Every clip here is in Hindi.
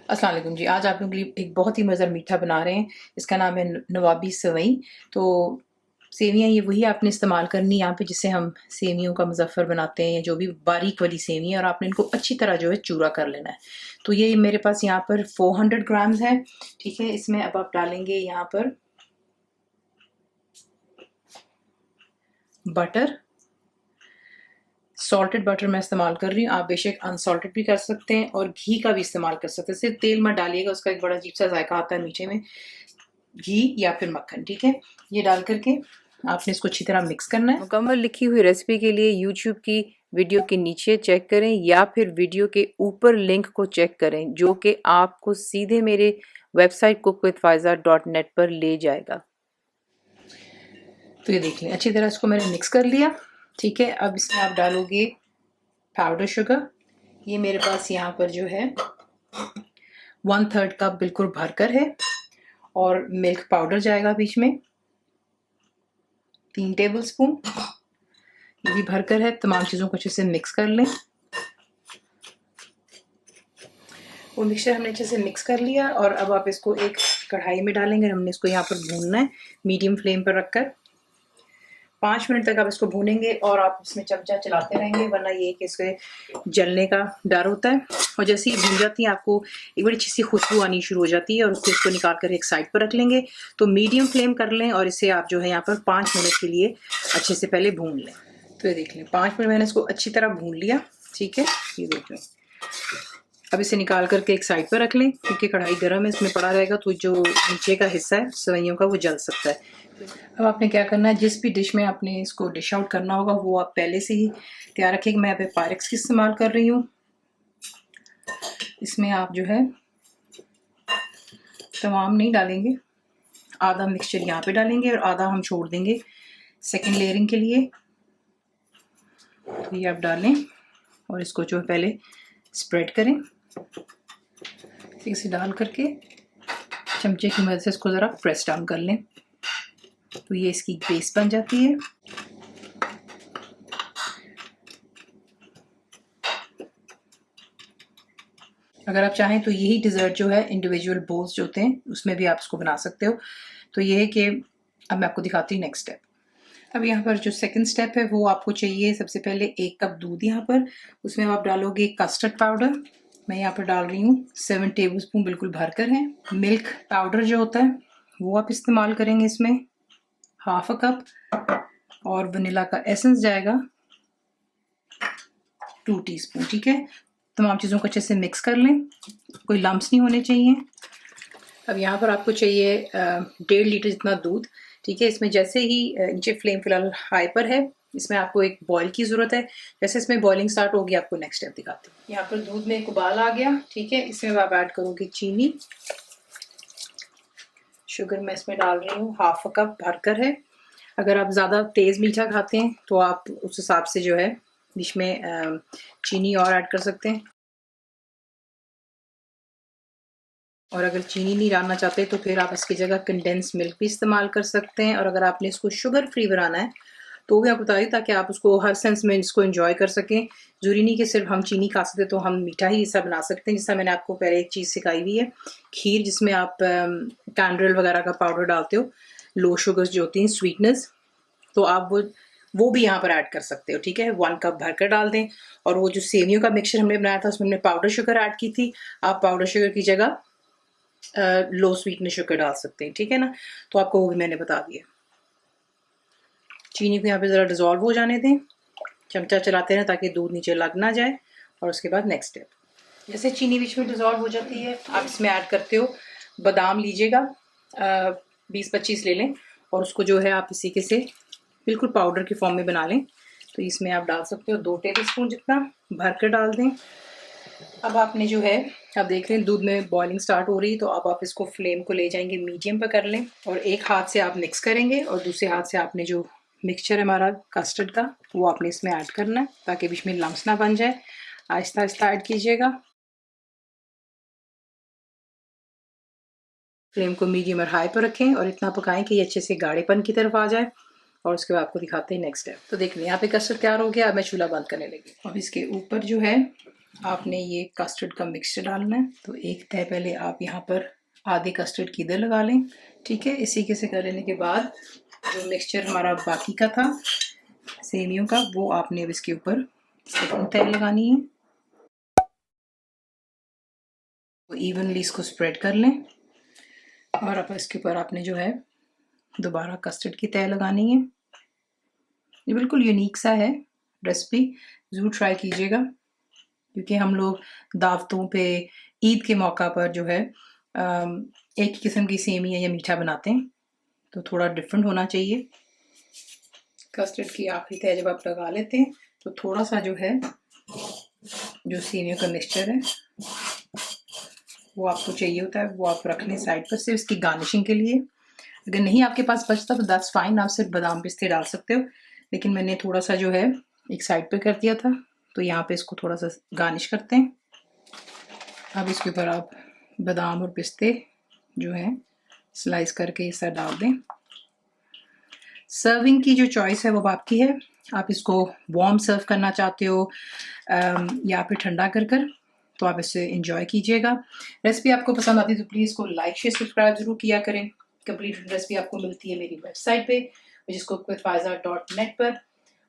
अस्सलाम वालेकुम जी। आज आप लोगों के लिए एक बहुत ही मज़ेदार मीठा बना रहे हैं। इसका नाम है नवाबी सेवई। तो सेवियाँ ये वही आपने इस्तेमाल करनी यहाँ पे जिससे हम सेवियों का मुज़फ़्फ़र बनाते हैं, या जो भी बारीक वाली सेवियाँ, और आपने इनको अच्छी तरह जो है चूरा कर लेना है। तो ये मेरे पास यहाँ पर 400 ग्राम्स है, ठीक है। इसमें अब आप डालेंगे यहाँ पर बटर। सॉल्टेड बटर मैं इस्तेमाल कर रही हूँ, आप बेशक अनसॉल्टेड भी कर सकते हैं, और घी का भी इस्तेमाल कर सकते हैं। सिर्फ तेल मत डालिएगा, उसका एक बड़ा अजीब सा जायका आता है मीठे में। घी या फिर मक्खन, ठीक है। ये डाल करके आपने इसको अच्छी तरह मिक्स करना है। मुकम्मल लिखी हुई रेसिपी के लिए यूट्यूब की वीडियो के नीचे चेक करें या फिर वीडियो के ऊपर लिंक को चेक करें, जो कि आपको सीधे मेरे वेबसाइट cookWithFaiza.net पर ले जाएगा। तो ये देख लें, अच्छी तरह इसको मैंने मिक्स कर लिया, ठीक है। अब इसमें आप डालोगे पाउडर शुगर। ये मेरे पास यहाँ पर जो है 1/3 कप बिल्कुल भरकर है, और मिल्क पाउडर जाएगा बीच में 3 टेबल स्पून। ये भी भरकर है। तमाम चीज़ों को अच्छे से मिक्स कर लें। वो मिक्सचर हमने अच्छे से मिक्स कर लिया, और अब आप इसको एक कढ़ाई में डालेंगे। हमने इसको यहाँ पर भूनना है मीडियम फ्लेम पर रखकर। 5 मिनट तक आप इसको भूनेंगे, और आप इसमें चमचा चलाते रहेंगे, वरना ये कि इसके जलने का डर होता है। और जैसे ही भून जाती है, आपको एक बड़ी अच्छी सी खुशबू आनी शुरू हो जाती है, और फिर इसको निकाल कर एक साइड पर रख लेंगे। तो मीडियम फ्लेम कर लें, और इसे आप जो है यहाँ पर 5 मिनट के लिए अच्छे से पहले भून लें। तो ये देख लें, 5 मिनट मैंने इसको अच्छी तरह भून लिया, ठीक है। ये देख लें। अब इसे निकाल करके एक साइड पर रख लें, क्योंकि कढ़ाई गर्म है, इसमें पड़ा रहेगा तो जो नीचे का हिस्सा है सेवइयों का वो जल सकता है। अब आपने क्या करना है, जिस भी डिश में आपने इसको डिश आउट करना होगा वो आप पहले से ही तैयार रखिएगा। मैं यहाँ पे पायरेक्स की इस्तेमाल कर रही हूँ। इसमें आप जो है तमाम नहीं डालेंगे, आधा मिक्सचर यहाँ पे डालेंगे और आधा हम छोड़ देंगे सेकेंड लेयरिंग के लिए। तो ये आप डालें, और इसको जो है पहले स्प्रेड करें। इसे डाल करके चमचे की मदद से इसको ज़रा प्रेस डाउन कर लें, तो ये इसकी बेस बन जाती है। अगर आप चाहें तो यही डिज़र्ट जो है इंडिविजुअल बोल्स जो होते हैं उसमें भी आप इसको बना सकते हो। तो ये है कि अब मैं आपको दिखाती हूँ नेक्स्ट स्टेप। अब यहाँ पर जो सेकंड स्टेप है वो आपको चाहिए सबसे पहले 1 कप दूध यहाँ पर, उसमें आप डालोगे कस्टर्ड पाउडर। मैं यहाँ पर डाल रही हूँ 7 टेबल स्पून, बिल्कुल भरकर है। मिल्क पाउडर जो होता है वो आप इस्तेमाल करेंगे इसमें, 1/2 कप। और वनीला का एसेंस जाएगा 2 टीस्पून, ठीक है। तमाम चीज़ों को अच्छे से मिक्स कर लें, कोई लम्स नहीं होने चाहिए। अब यहाँ पर आपको चाहिए 1.5 लीटर जितना दूध, ठीक है। इसमें जैसे ही नीचे फ्लेम फिलहाल हाई पर है, इसमें आपको एक बॉयल की ज़रूरत है। जैसे इसमें बॉइलिंग स्टार्ट होगी आपको नेक्स्ट स्टेप दिखाती हूँ। यहाँ पर दूध में एक उबाल आ गया, ठीक है। इसमें आप ऐड करोगे चीनी। शुगर मैं इसमें डाल रही हूँ 1/2 कप भरकर है। अगर आप ज़्यादा तेज़ मीठा खाते हैं तो आप उस हिसाब से जो है बीच में चीनी और ऐड कर सकते हैं, और अगर चीनी नहीं डालना चाहते तो फिर आप इसकी जगह कंडेंस मिल्क भी इस्तेमाल कर सकते हैं। और अगर आपने इसको शुगर फ्री बनाना है तो भी आपको बता दूँ, ताकि आप उसको हर सेंस में इसको एंजॉय कर सकें। ज़रूरी नहीं कि सिर्फ हम चीनी खा सकते, तो हम मीठा ही हिस्सा बना सकते हैं। जैसा मैंने आपको पहले एक चीज़ सिखाई हुई है, खीर, जिसमें आप कैंड्रिल वगैरह का पाउडर डालते हो, लो शुगर्स जो होती हैं स्वीटनेस, तो आप वो भी यहाँ पर ऐड कर सकते हो, ठीक है। 1 कप भरकर डाल दें। और वो जो सेवियों का मिक्सचर हमने बनाया था उसमें हमने पाउडर शुगर ऐड की थी, आप पाउडर शुगर की जगह लो स्वीटनेस शुगर डाल सकते हैं, ठीक है ना। तो आपको वो भी मैंने बता दिया। चीनी को यहाँ पे ज़रा डिज़ोल्व हो जाने दें, चमचा चलाते रहें ताकि दूध नीचे लग ना जाए। और उसके बाद नेक्स्ट स्टेप, जैसे चीनी बीच में डिज़ोल्व हो जाती है, आप इसमें ऐड करते हो बादाम। लीजिएगा 20-25 ले लें, और उसको जो है आप इसी के से बिल्कुल पाउडर की फॉर्म में बना लें। तो इसमें आप डाल सकते हो 2 टेबल स्पून जितना, भर कर डाल दें। अब आपने जो है, आप देख रहे हैं दूध में बॉइलिंग स्टार्ट हो रही है, तो अब आप इसको फ्लेम को ले जाएंगे मीडियम पर कर लें, और एक हाथ से आप मिक्स करेंगे, और दूसरे हाथ से आपने जो मिक्सचर है हमारा कस्टर्ड का वो आपने इसमें ऐड करना है, ताकि बीच में लम्स ना बन जाए। आहिस्ता आहिस्ता ऐड कीजिएगा। फ्लेम को मीडियम और हाई पर रखें, और इतना पकाएं कि ये अच्छे से गाढ़ेपन की तरफ आ जाए। और उसके बाद आपको दिखाते हैं नेक्स्ट स्टेप। तो देख लें, यहाँ पे कस्टर्ड तैयार हो गया। अब मैं चूल्हा बंद करने लगी। अब इसके ऊपर जो है आपने ये कस्टर्ड का मिक्सचर डालना है। तो एक तह पहले आप यहाँ पर आधे कस्टर्ड की इधर लगा लें, ठीक है। इसी के से कर लेने के बाद जो मिक्सचर हमारा बाकी का था सेमियों का, वो आपने अब इसके ऊपर सेकंड तह लगानी है। तो इवनली इसको स्प्रेड कर लें और अब इसके ऊपर आपने जो है दोबारा कस्टर्ड की तह लगानी है। ये बिल्कुल यूनिक सा है रेसिपी, ज़रूर ट्राई कीजिएगा, क्योंकि हम लोग दावतों पे ईद के मौका पर जो है एक ही किस्म की सेमियाँ या मीठा बनाते हैं, तो थोड़ा डिफरेंट होना चाहिए। कस्टर्ड की आखिरी तह जब आप लगा लेते हैं तो थोड़ा सा जो है जो सेमियों का मिक्सचर है वो आपको चाहिए होता है, वो आप रख लें साइड पर, सिर्फ इसकी गार्निशिंग के लिए। अगर नहीं आपके पास बचता तो दैट्स फाइन, आप सिर्फ बादाम पिस्ते डाल सकते हो, लेकिन मैंने थोड़ा सा जो है एक साइड पर कर दिया था, तो यहाँ पे इसको थोड़ा सा गार्निश करते हैं। अब इसके ऊपर आप बादाम और पिस्ते जो है स्लाइस करके इस तरह डाल दें। सर्विंग की जो चॉइस है वो आपकी है, आप इसको वार्म सर्व करना चाहते हो या फिर ठंडा कर कर, तो आप इसे इंजॉय कीजिएगा। रेसिपी आपको पसंद आती है तो प्लीज़ को लाइक शेयर सब्सक्राइब जरूर किया करें। कंप्लीट रेसिपी आपको मिलती है मेरी वेबसाइट पे cookWithFaiza.net पर,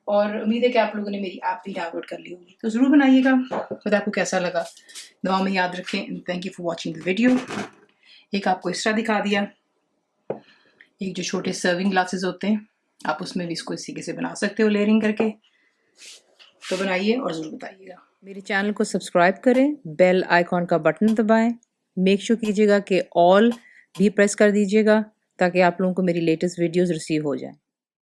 और उम्मीद है कि आप लोगों ने मेरी ऐप भी डाउनलोड कर ली होगी, तो ज़रूर बनाइएगा। खुद आपको कैसा लगा दुआ में याद रखें। Thank you for watching the video. एक आपको इस तरह दिखा दिया, एक जो छोटे सर्विंग ग्लासेस होते हैं आप उसमें भी इसको इसी के से बना सकते हो लेयरिंग करके, तो बनाइए और ज़रूर बताइएगा। मेरे चैनल को सब्सक्राइब करें, बेल आइकॉन का बटन दबाएं, मेक श्योर कीजिएगा कि ऑल भी प्रेस कर दीजिएगा ताकि आप लोगों को मेरी लेटेस्ट वीडियोस रिसीव हो जाएं।